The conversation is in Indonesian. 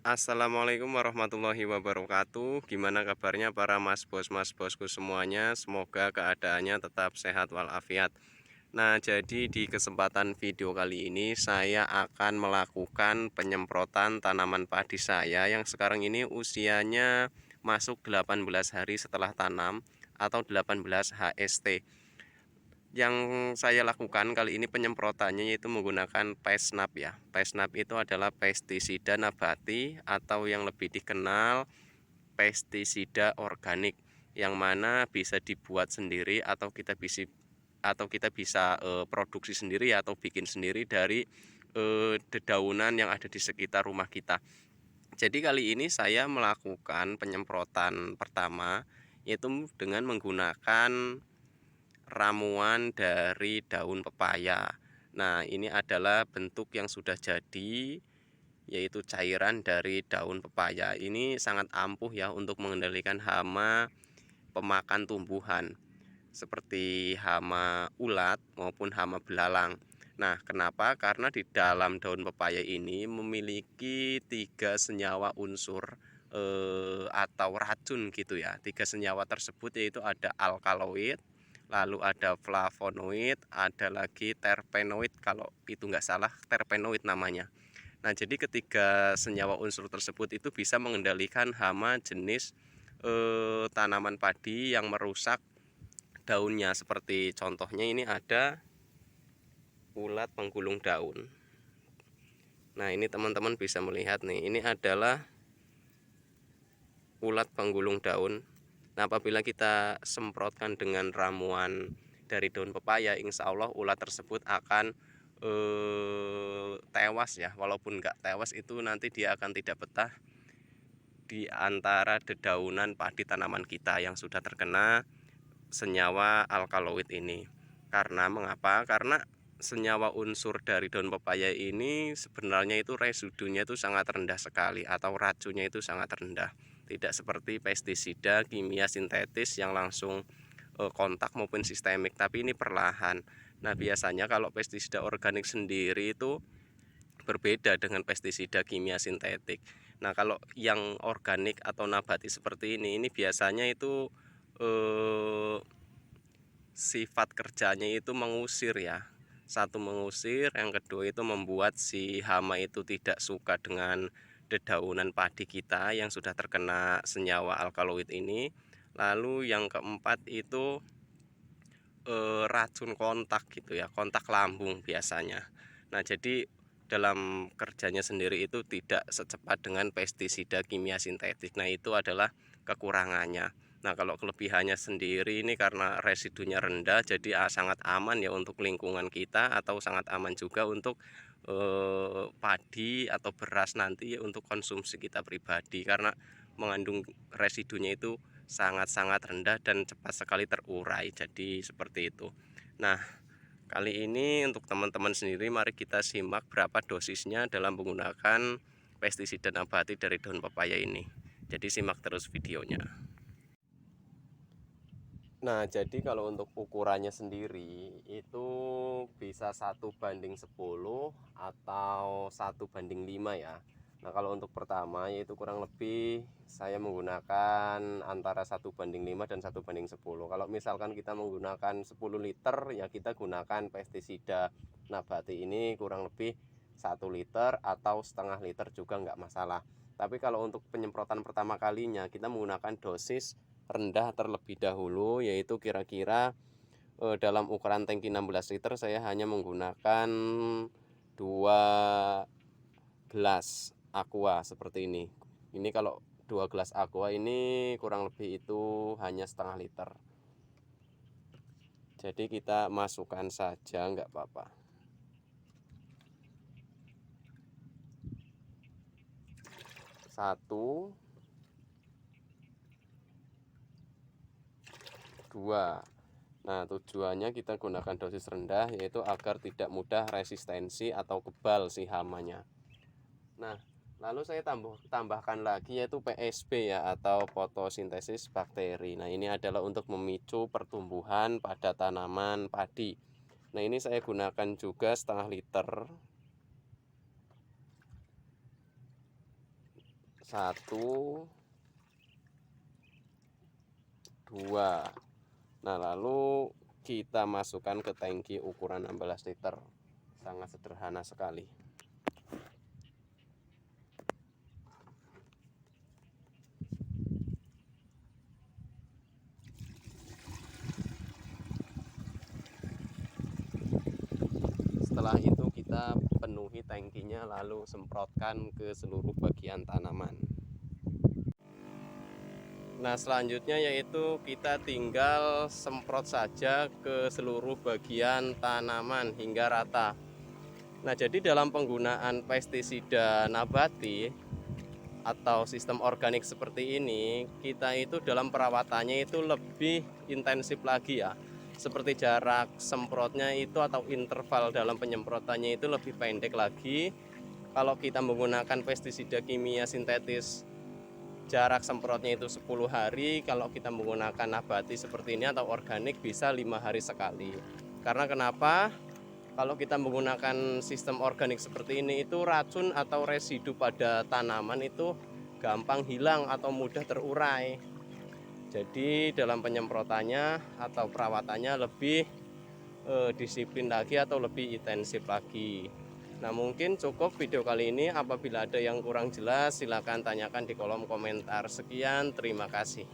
Assalamualaikum warahmatullahi wabarakatuh. Gimana kabarnya para mas bosku semuanya? Semoga keadaannya tetap sehat walafiat. Nah, jadi di kesempatan video kali ini saya akan melakukan penyemprotan tanaman padi saya yang sekarang ini usianya masuk 18 hari setelah tanam atau 18 HST. Yang saya lakukan kali ini penyemprotannya yaitu menggunakan Pesnap ya. Pesnap itu adalah pestisida nabati atau yang lebih dikenal pestisida organik, yang mana bisa dibuat sendiri atau kita bisa produksi sendiri atau bikin sendiri dari dedaunan yang ada di sekitar rumah kita. Jadi kali ini saya melakukan penyemprotan pertama yaitu dengan menggunakan ramuan dari daun pepaya. Nah, ini adalah bentuk yang sudah jadi, yaitu cairan dari daun pepaya. Ini sangat ampuh ya untuk mengendalikan hama pemakan tumbuhan seperti hama ulat maupun hama belalang. Nah, kenapa? Karena di dalam daun pepaya ini memiliki 3 senyawa unsur atau racun gitu ya. 3 senyawa tersebut yaitu ada alkaloid, lalu ada flavonoid, ada lagi terpenoid, kalau itu nggak salah terpenoid namanya. Nah, jadi ketiga senyawa unsur tersebut itu bisa mengendalikan hama jenis tanaman padi yang merusak daunnya. Seperti contohnya ini ada ulat penggulung daun. Nah, ini teman-teman bisa melihat nih, ini adalah ulat penggulung daun. Nah, apabila kita semprotkan dengan ramuan dari daun pepaya, insya Allah ulat tersebut akan tewas ya. Walaupun nggak tewas, itu nanti dia akan tidak betah di antara dedaunan padi tanaman kita yang sudah terkena senyawa alkaloid ini. Karena mengapa? Karena senyawa unsur dari daun pepaya ini sebenarnya itu residunya itu sangat rendah sekali, atau racunnya itu sangat rendah. Tidak seperti pestisida kimia sintetis yang langsung kontak maupun sistemik, tapi ini perlahan. Nah, biasanya kalau pestisida organik sendiri itu berbeda dengan pestisida kimia sintetik. Nah, kalau yang organik atau nabati seperti ini biasanya itu eh, sifat kerjanya itu mengusir ya. Satu, mengusir, yang kedua itu membuat si hama itu tidak suka dengan dedaunan padi kita yang sudah terkena senyawa alkaloid ini. Lalu yang keempat itu racun kontak gitu ya, kontak lambung biasanya. Nah, jadi dalam kerjanya sendiri itu tidak secepat dengan pestisida kimia sintetik. Nah, itu adalah kekurangannya. Nah, kalau kelebihannya sendiri ini karena residunya rendah, jadi sangat aman ya untuk lingkungan kita, atau sangat aman juga untuk padi atau beras nanti ya, untuk konsumsi kita pribadi, karena mengandung residunya itu sangat-sangat rendah dan cepat sekali terurai. Jadi seperti itu. Nah, kali ini untuk teman-teman sendiri, mari kita simak berapa dosisnya dalam menggunakan pestisida nabati dari daun pepaya ini. Jadi simak terus videonya. Nah, jadi kalau untuk ukurannya sendiri itu bisa 1:10 atau 1:5 ya. Nah, kalau untuk pertama yaitu kurang lebih saya menggunakan antara 1:5 dan 1:10. Kalau misalkan kita menggunakan 10 liter ya kita gunakan pestisida nabati ini kurang lebih 1 liter atau setengah liter juga nggak masalah. Tapi kalau untuk penyemprotan pertama kalinya kita menggunakan dosis rendah terlebih dahulu, yaitu kira-kira dalam ukuran tangki 16 liter saya hanya menggunakan 2 gelas aqua seperti ini. Ini kalau 2 gelas aqua ini kurang lebih itu hanya setengah liter. Jadi kita masukkan saja, nggak apa-apa. Satu, dua. Nah, tujuannya kita gunakan dosis rendah yaitu agar tidak mudah resistensi atau kebal si hamanya. Nah, lalu saya tambahkan lagi yaitu PSB ya, atau fotosintesis bakteri. Nah, ini adalah untuk memicu pertumbuhan pada tanaman padi. Nah, ini saya gunakan juga setengah liter. 1, 2. Nah, lalu kita masukkan ke tangki ukuran 16 liter. Sangat sederhana sekali. Setelah itu kita penuhi tangkinya, lalu semprotkan ke seluruh bagian tanaman. Nah, selanjutnya yaitu kita tinggal semprot saja ke seluruh bagian tanaman hingga rata. Nah, jadi dalam penggunaan pestisida nabati atau sistem organik seperti ini, kita itu dalam perawatannya itu lebih intensif lagi ya. Seperti jarak semprotnya itu atau interval dalam penyemprotannya itu lebih pendek lagi. Kalau kita menggunakan pestisida kimia sintetis, jarak semprotnya itu 10 hari. Kalau kita menggunakan nabati seperti ini atau organik bisa 5 hari sekali. Karena kenapa? Kalau kita menggunakan sistem organik seperti ini itu racun atau residu pada tanaman itu gampang hilang atau mudah terurai. Jadi dalam penyemprotannya atau perawatannya lebih disiplin lagi atau lebih intensif lagi. Nah, mungkin cukup video kali ini. Apabila ada yang kurang jelas silahkan tanyakan di kolom komentar. Sekian, terima kasih.